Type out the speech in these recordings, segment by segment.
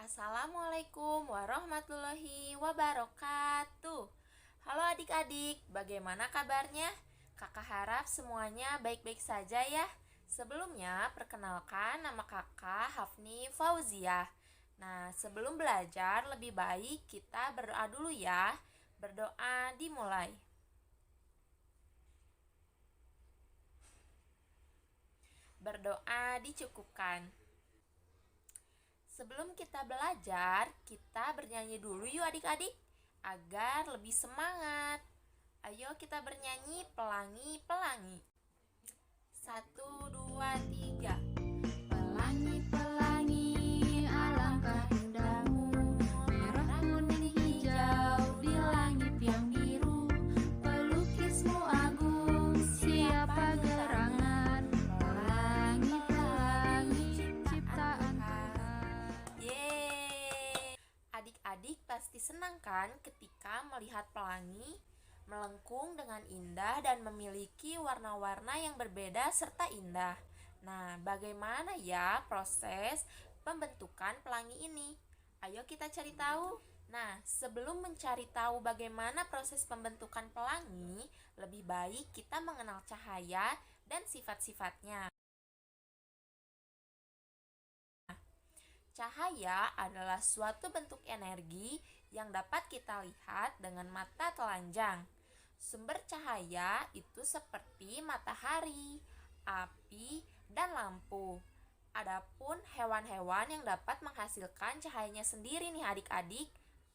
Assalamualaikum warahmatullahi wabarakatuh. Halo adik-adik, bagaimana kabarnya? Kakak harap semuanya baik-baik saja ya. Sebelumnya, perkenalkan nama kakak Hafni Fauziah. Nah, sebelum belajar lebih baik kita berdoa dulu ya. Berdoa dimulai. Berdoa dicukupkan. Sebelum kita belajar, kita bernyanyi dulu yuk adik-adik, agar lebih semangat. Ayo kita bernyanyi pelangi-pelangi. Satu, dua, tiga. Pelangi-pelangi, alangkah indahmu, merah kuning hijau di langit yang biru. Pelukismu agung, siapa gerangan, pelangi-pelangi ciptaan Tuhan. Yeay! Adik-adik pasti senang kan ketika melihat pelangi melengkung dengan indah dan memiliki warna-warna yang berbeda serta indah. Nah, bagaimana ya proses pembentukan pelangi ini? Ayo kita cari tahu. Nah, sebelum mencari tahu bagaimana proses pembentukan pelangi, lebih baik kita mengenal cahaya dan sifat-sifatnya. Cahaya adalah suatu bentuk energi yang dapat kita lihat dengan mata telanjang. Sumber cahaya itu seperti matahari, api, dan lampu. Adapun hewan-hewan yang dapat menghasilkan cahayanya sendiri nih adik-adik.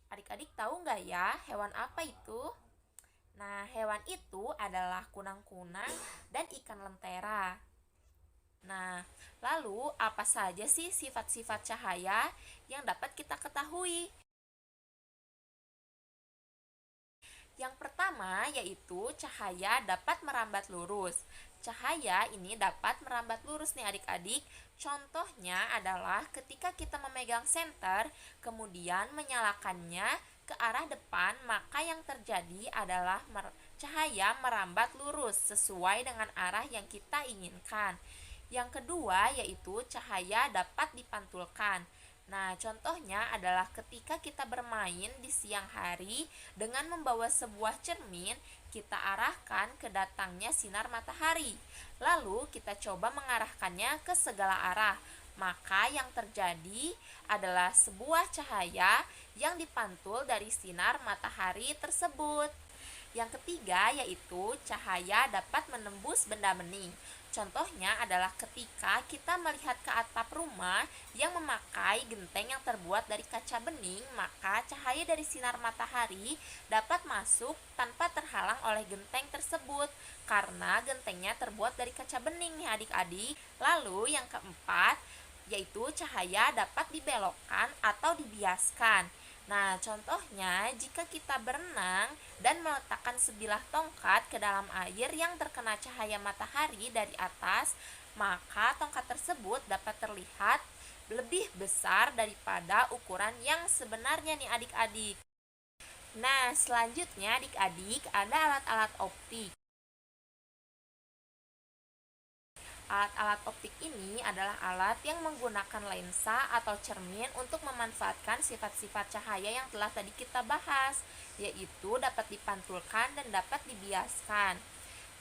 Adik-adik tahu nggak ya hewan apa itu? Nah, hewan itu adalah kunang-kunang dan ikan lentera. Nah, lalu apa saja sih sifat-sifat cahaya yang dapat kita ketahui? Yang pertama yaitu cahaya dapat merambat lurus. Cahaya ini dapat merambat lurus nih adik-adik. Contohnya adalah ketika kita memegang senter, kemudian menyalakannya ke arah depan, maka yang terjadi adalah cahaya merambat lurus sesuai dengan arah yang kita inginkan. Yang kedua yaitu cahaya dapat dipantulkan. Nah, contohnya adalah ketika kita bermain di siang hari dengan membawa sebuah cermin, kita arahkan ke datangnya sinar matahari. Lalu kita coba mengarahkannya ke segala arah. Maka yang terjadi adalah sebuah cahaya yang dipantul dari sinar matahari tersebut. Yang ketiga yaitu cahaya dapat menembus benda bening. Contohnya adalah ketika kita melihat ke atap rumah yang memakai genteng yang terbuat dari kaca bening, maka cahaya dari sinar matahari dapat masuk tanpa terhalang oleh genteng tersebut karena gentengnya terbuat dari kaca bening nih adik-adik. Lalu yang keempat yaitu cahaya dapat dibelokkan atau dibiaskan. Nah, contohnya jika kita berenang dan meletakkan sebilah tongkat ke dalam air yang terkena cahaya matahari dari atas, maka tongkat tersebut dapat terlihat lebih besar daripada ukuran yang sebenarnya nih adik-adik. Nah, selanjutnya adik-adik ada alat-alat optik. Alat-alat optik ini adalah alat yang menggunakan lensa atau cermin untuk memanfaatkan sifat-sifat cahaya yang telah tadi kita bahas, yaitu dapat dipantulkan dan dapat dibiaskan.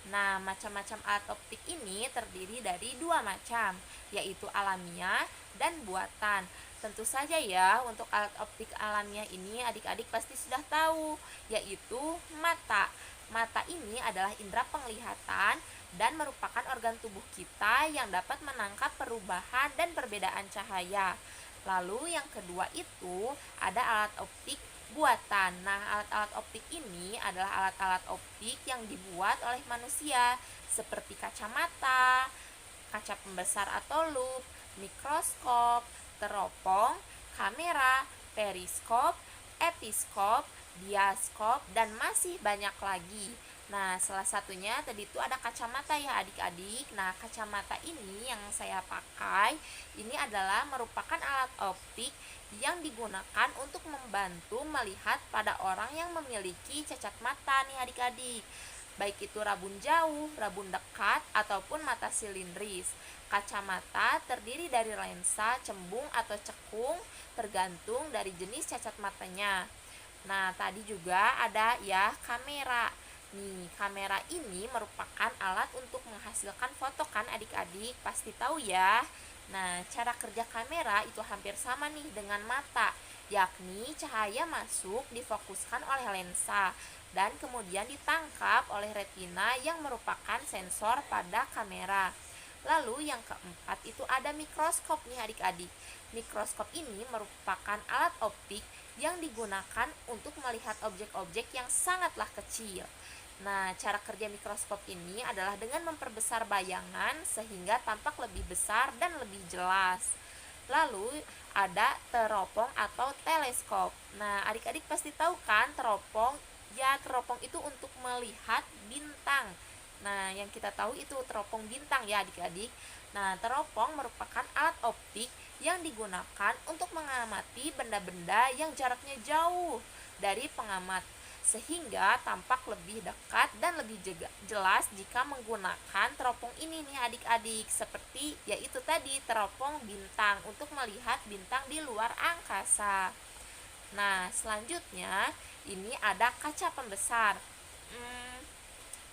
Nah, macam-macam alat optik ini terdiri dari dua macam, yaitu alamiah dan buatan. Tentu saja ya, untuk alat optik alamiah ini adik-adik pasti sudah tahu, yaitu mata. Mata ini adalah indera penglihatan dan merupakan organ tubuh kita yang dapat menangkap perubahan dan perbedaan cahaya. Lalu yang kedua itu ada alat optik buatan. Nah, alat-alat optik ini adalah alat-alat optik yang dibuat oleh manusia seperti kacamata, kaca pembesar atau lup, mikroskop, teropong, kamera, periskop, episkop, bioskop, dan masih banyak lagi. Nah, salah satunya tadi itu ada kacamata ya adik-adik. Nah, kacamata ini yang saya pakai ini adalah merupakan alat optik yang digunakan untuk membantu melihat pada orang yang memiliki cacat mata nih adik-adik. baik itu rabun jauh, rabun dekat, ataupun mata silindris. Kacamata terdiri dari lensa, cembung atau cekung, tergantung dari jenis cacat matanya. Nah, tadi juga ada ya kamera. Nih, kamera ini merupakan alat untuk menghasilkan foto kan adik-adik, pasti tahu ya. Nah, cara kerja kamera itu hampir sama nih dengan mata, yakni cahaya masuk difokuskan oleh lensa dan kemudian ditangkap oleh retina yang merupakan sensor pada kamera. Lalu yang keempat itu ada mikroskop nih adik-adik. Mikroskop ini merupakan alat optik yang digunakan untuk melihat objek-objek yang sangatlah kecil. Nah, cara kerja mikroskop ini adalah dengan memperbesar bayangan sehingga tampak lebih besar dan lebih jelas. Lalu ada teropong atau teleskop. Nah, adik-adik pasti tahu kan teropong? Ya, teropong itu untuk melihat bintang. Nah, yang kita tahu itu teropong bintang ya adik-adik. Nah, teropong merupakan alat optik yang digunakan untuk mengamati benda-benda yang jaraknya jauh dari pengamat, sehingga tampak lebih dekat dan lebih jelas jika menggunakan teropong ini nih adik-adik, seperti yaitu tadi teropong bintang untuk melihat bintang di luar angkasa. Nah, selanjutnya ini ada kaca pembesar.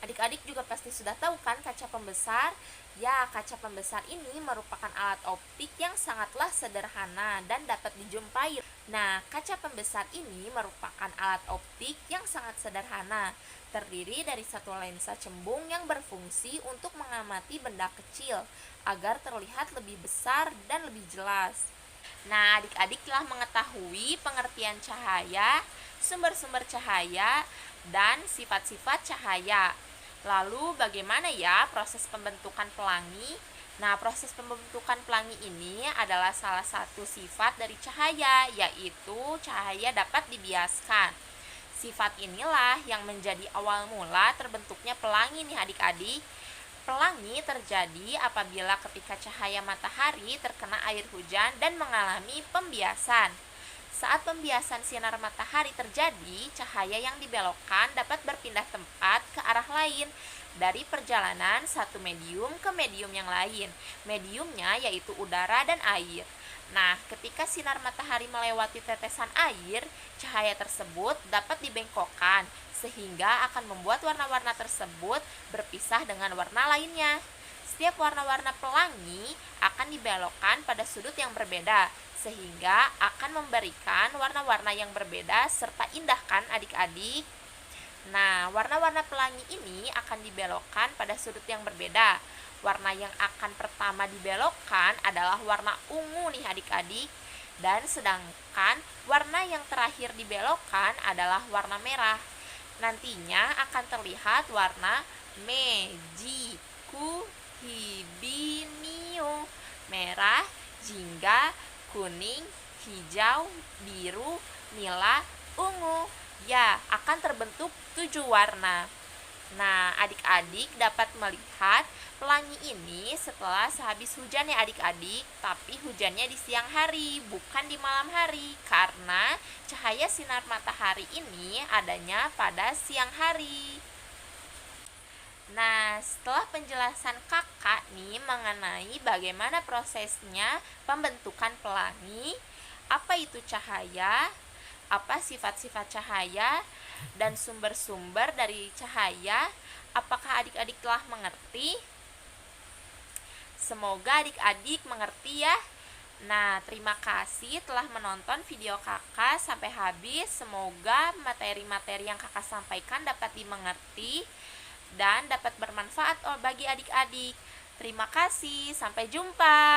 Adik-adik juga pasti sudah tahu kan kaca pembesar? Ya, kaca pembesar ini merupakan alat optik yang sangatlah sederhana dan dapat dijumpai. Nah, kaca pembesar ini merupakan alat optik yang sangat sederhana, terdiri dari satu lensa cembung yang berfungsi untuk mengamati benda kecil agar terlihat lebih besar dan lebih jelas. Nah, adik-adik telah mengetahui pengertian cahaya, sumber-sumber cahaya, dan sifat-sifat cahaya. Lalu bagaimana ya proses pembentukan pelangi? Nah, proses pembentukan pelangi ini adalah salah satu sifat dari cahaya, yaitu cahaya dapat dibiaskan. Sifat inilah yang menjadi awal mula terbentuknya pelangi nih adik-adik. Pelangi terjadi apabila ketika cahaya matahari terkena air hujan dan mengalami pembiasan. Saat pembiasan sinar matahari terjadi, cahaya yang dibelokkan dapat berpindah tempat ke arah lain dari perjalanan satu medium ke medium yang lain. Mediumnya yaitu udara dan air. Nah, ketika sinar matahari melewati tetesan air, cahaya tersebut dapat dibengkokkan sehingga akan membuat warna-warna tersebut berpisah dengan warna lainnya. Setiap warna-warna pelangi akan dibelokkan pada sudut yang berbeda, sehingga akan memberikan warna-warna yang berbeda serta indah kan adik-adik. Nah, warna-warna pelangi ini akan dibelokkan pada sudut yang berbeda. Warna yang akan pertama dibelokkan adalah warna ungu nih adik-adik. Dan sedangkan warna yang terakhir dibelokkan adalah warna merah. Nantinya akan terlihat warna mejiku hibiniu, merah, jingga, kuning, hijau, biru, nila, ungu. Ya, akan terbentuk 7 warna. Nah, adik-adik dapat melihat pelangi ini setelah sehabis hujan ya adik-adik, tapi hujannya di siang hari, bukan di malam hari, karena cahaya sinar matahari ini adanya pada siang hari. Nah, setelah penjelasan kakak nih mengenai bagaimana prosesnya pembentukan pelangi, apa itu cahaya, apa sifat-sifat cahaya, dan sumber-sumber dari cahaya, apakah adik-adik telah mengerti? Semoga adik-adik mengerti ya. Nah, terima kasih telah menonton video kakak sampai habis. Semoga materi-materi yang kakak sampaikan dapat dimengerti dan dapat bermanfaat bagi adik-adik. Terima kasih, sampai jumpa.